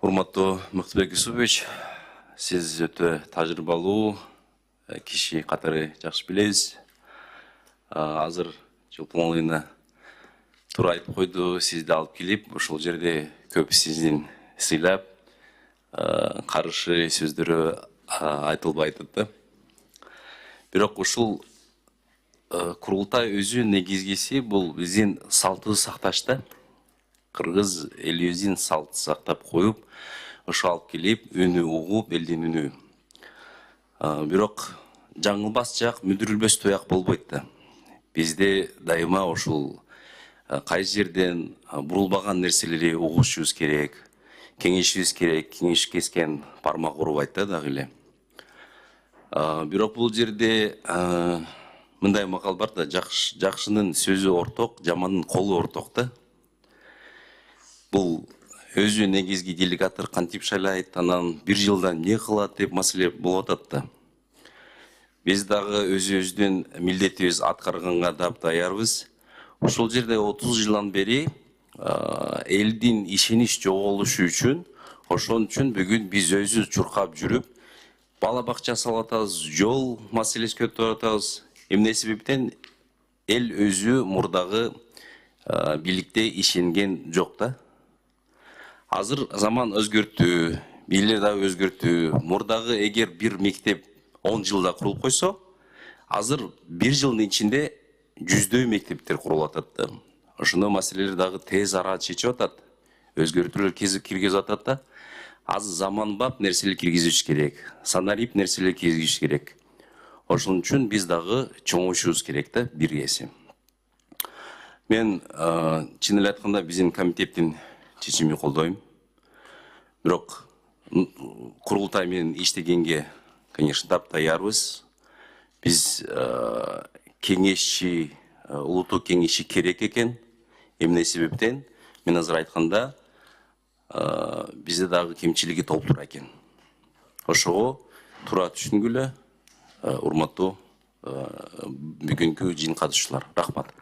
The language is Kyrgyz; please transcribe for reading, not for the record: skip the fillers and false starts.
Урматтуу Мыктыбек Юсупович, сиз өтө тажрыйбалуу киши катары жакшы билебиз. Азыр Чолпон айына туура айтып койду, сизди алып келип, ушул жерде көп сиздин сыйлап, каршы сөздөрү айтылбай атат да. Бирок ушул курултай өзү негизгиси бул биздин салтты сакташта. Кыргыз элибиздин салтты сактап коюп, ошо алып келип, үнү угуп, элдин үнү. Бирок жаңылбас жак, мүдүрүлбөс туяк болбойт да. Бизде дайыма ушул кайсы жерден бурулбаган нерселерди угушубуз керек, кеңешибиз керек, кеңеш кескен бармак урубайт да дагы эле. Бирок бул жерде мындай макал бар да, жакшынын сөзү орток, жамандын колу орток да. Бул өзү негизги делегаттар кантип шайлайт, анан бир жылдан эмне кылат деп маселе болуп атат да. Биз дагы өзүбүздүн милдетибиз аткарганга даярбыз. Ушул жерде 30 жылдан бери элдин ишенич жоголушу үчүн, ошон үчүн бүгүн биз өзүбүз чуркап жүрүп, бала бакча салып атабыз, жол маселеси көтөрүп атабыз. Эмне себептен эл өзү мурдагы бийликте ишенген жок да. Азыр заман өзгөрттү, бийлер дагы өзгөрттү. Мурдагы эгер бир мектеп 10 жылда курулуп койсо, азыр бир жылдын ичинде жүздөй мектептер курулуп атат да. Ошондой маселелер дагы тез арада чечип атат. Өзгөртүүлөр киргизип атат да. Азыр заманбап нерселер киргизиш керек, санарип нерселер киргизиш керек. Ошон үчүн биз дагы чоңоюшубуз керек да, биргеси. Мен чын эле айтканда биздин комитеттин чечимин колдойм. Бирок курултай менен иштегенге, конечно, даярбыз. Биз кеңешчи, улуттук кеңешчи керек экен. Эмне себептен? Мен азыр айтканда, бизде дагы кемчилиги толтура экен. Ошого туура түшүнгүлө, урматтуу бүгүнкү жыйын катышуучулар. Рахмат.